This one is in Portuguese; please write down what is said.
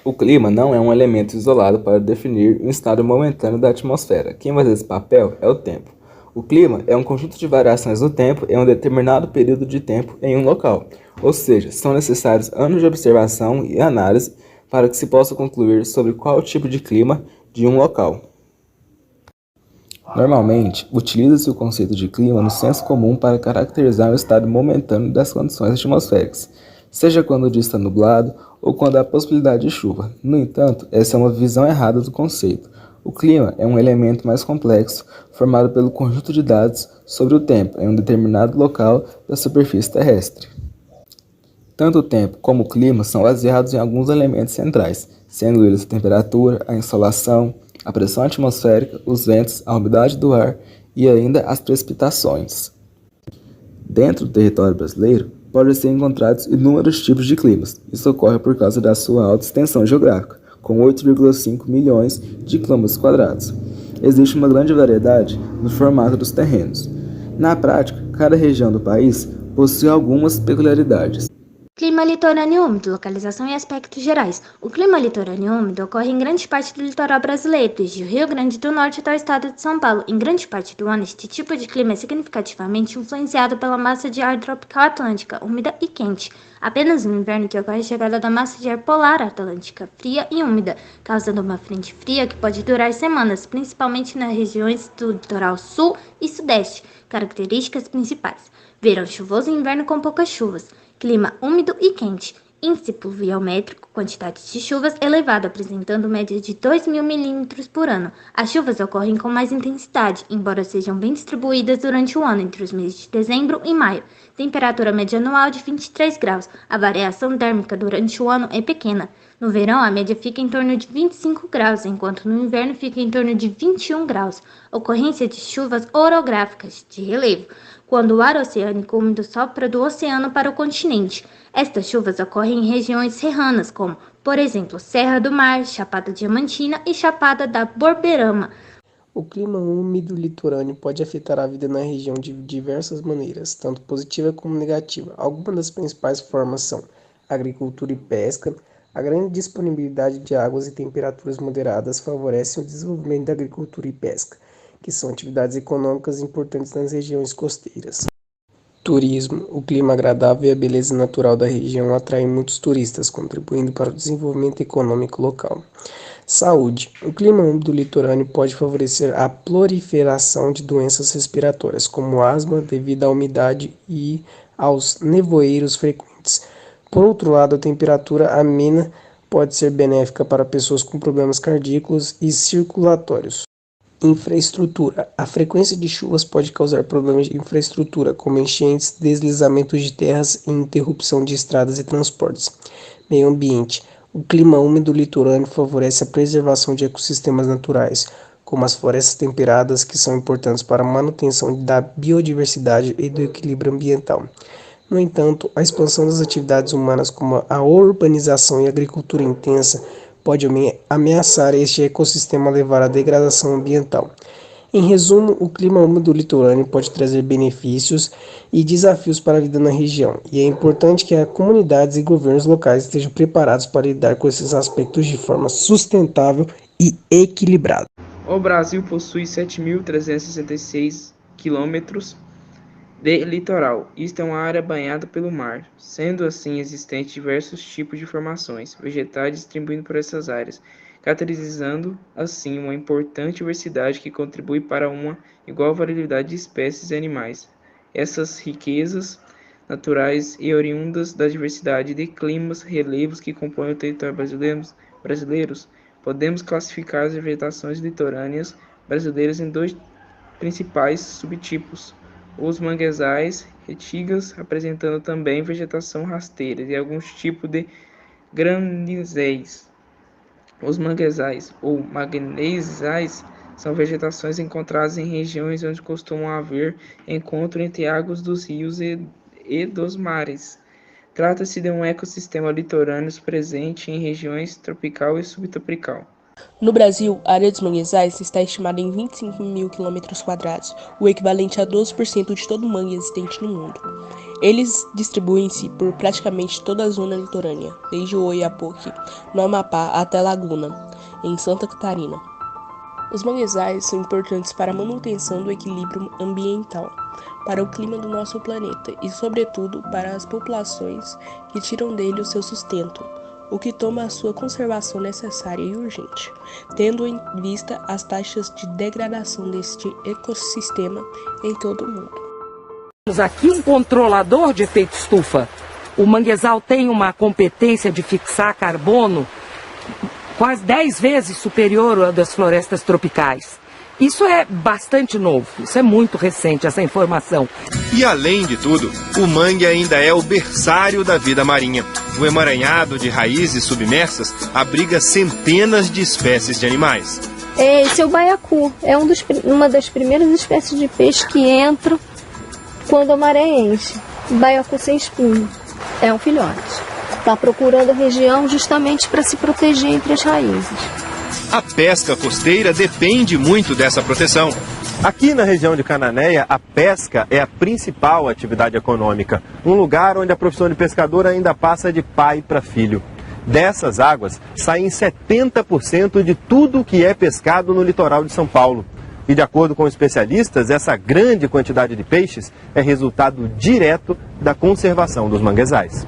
O clima não é um elemento isolado para definir um estado momentâneo da atmosfera. Quem vai fazer esse papel é o tempo. O clima é um conjunto de variações do tempo em um determinado período de tempo em um local, ou seja, são necessários anos de observação e análise para que se possa concluir sobre qual tipo de clima de um local. Normalmente, utiliza-se o conceito de clima no senso comum para caracterizar o estado momentâneo das condições atmosféricas, seja quando o dia está nublado ou quando há possibilidade de chuva. No entanto, essa é uma visão errada do conceito. O clima é um elemento mais complexo, formado pelo conjunto de dados sobre o tempo em um determinado local da superfície terrestre. Tanto o tempo como o clima são baseados em alguns elementos centrais, sendo eles a temperatura, a insolação, a pressão atmosférica, os ventos, a umidade do ar e ainda as precipitações. Dentro do território brasileiro, podem ser encontrados inúmeros tipos de climas. Isso ocorre por causa da sua alta extensão geográfica, com 8,5 milhões de quilômetros quadrados. Existe uma grande variedade no formato dos terrenos. Na prática, cada região do país possui algumas peculiaridades. Clima litorâneo úmido, localização e aspectos gerais. O clima litorâneo úmido ocorre em grande parte do litoral brasileiro, desde o Rio Grande do Norte até o estado de São Paulo. Em grande parte do ano, este tipo de clima é significativamente influenciado pela massa de ar tropical atlântica, úmida e quente. Apenas no inverno que ocorre a chegada da massa de ar polar atlântica, fria e úmida, causando uma frente fria que pode durar semanas, principalmente nas regiões do litoral sul e sudeste. Características principais: verão chuvoso e inverno com poucas chuvas. Clima úmido e quente. Índice pluviométrico, quantidade de chuvas elevada, apresentando média de 2.000 milímetros por ano. As chuvas ocorrem com mais intensidade, embora sejam bem distribuídas durante o ano, entre os meses de dezembro e maio. Temperatura média anual de 23 graus. A variação térmica durante o ano é pequena. No verão, a média fica em torno de 25 graus, enquanto no inverno fica em torno de 21 graus. Ocorrência de chuvas orográficas, de relevo, quando o ar oceânico úmido sopra do oceano para o continente. Estas chuvas ocorrem em regiões serranas, como, por exemplo, Serra do Mar, Chapada Diamantina e Chapada da Borborema. O clima úmido litorâneo pode afetar a vida na região de diversas maneiras, tanto positiva como negativa. Algumas das principais formas são agricultura e pesca. A grande disponibilidade de águas e temperaturas moderadas favorecem o desenvolvimento da agricultura e pesca, que são atividades econômicas importantes nas regiões costeiras. Turismo. O clima agradável e a beleza natural da região atraem muitos turistas, contribuindo para o desenvolvimento econômico local. Saúde. O clima úmido litorâneo pode favorecer a proliferação de doenças respiratórias, como asma, devido à umidade e aos nevoeiros frequentes. Por outro lado, a temperatura amena pode ser benéfica para pessoas com problemas cardíacos e circulatórios. Infraestrutura. A frequência de chuvas pode causar problemas de infraestrutura, como enchentes, deslizamentos de terras e interrupção de estradas e transportes. Meio ambiente. O clima úmido litorâneo favorece a preservação de ecossistemas naturais, como as florestas temperadas, que são importantes para a manutenção da biodiversidade e do equilíbrio ambiental. No entanto, a expansão das atividades humanas, como a urbanização e a agricultura intensa, pode ameaçar este ecossistema, levar à degradação ambiental. Em resumo, o clima úmido litorâneo pode trazer benefícios e desafios para a vida na região, e é importante que as comunidades e governos locais estejam preparados para lidar com esses aspectos de forma sustentável e equilibrada. O Brasil possui 7.366 quilômetros de litoral. Isto é uma área banhada pelo mar. Sendo assim, existem diversos tipos de formações vegetais distribuindo por essas áreas, caracterizando assim uma importante diversidade que contribui para uma igual variedade de espécies e animais. Essas riquezas naturais e oriundas da diversidade de climas, relevos que compõem o território brasileiros, podemos classificar as vegetações litorâneas brasileiras em dois principais subtipos: os manguezais, retigas, apresentando também vegetação rasteira, e alguns tipos de granizéis. Os manguezais ou magnezais são vegetações encontradas em regiões onde costumam haver encontro entre águas dos rios e dos mares. Trata-se de um ecossistema litorâneo presente em regiões tropical e subtropical. No Brasil, a área dos manguezais está estimada em 25 mil km², o equivalente a 12% de todo o mangue existente no mundo. Eles distribuem-se por praticamente toda a zona litorânea, desde o Oiapoque, no Amapá até Laguna, em Santa Catarina. Os manguezais são importantes para a manutenção do equilíbrio ambiental, para o clima do nosso planeta e, sobretudo, para as populações que tiram dele o seu sustento, o que toma a sua conservação necessária e urgente, tendo em vista as taxas de degradação deste ecossistema em todo o mundo. Temos aqui um controlador de efeito estufa. O manguezal tem uma competência de fixar carbono quase 10 vezes superior à das florestas tropicais. Isso é bastante novo, isso é muito recente, essa informação. E além de tudo, o mangue ainda é o berçário da vida marinha. O emaranhado de raízes submersas abriga centenas de espécies de animais. Esse é o baiacu, é uma das primeiras espécies de peixe que entram quando a maré enche. Baiacu sem espinho, é um filhote. Está procurando a região justamente para se proteger entre as raízes. A pesca costeira depende muito dessa proteção. Aqui na região de Cananéia, a pesca é a principal atividade econômica. Um lugar onde a profissão de pescador ainda passa de pai para filho. Dessas águas, saem 70% de tudo que é pescado no litoral de São Paulo. E de acordo com especialistas, essa grande quantidade de peixes é resultado direto da conservação dos manguezais.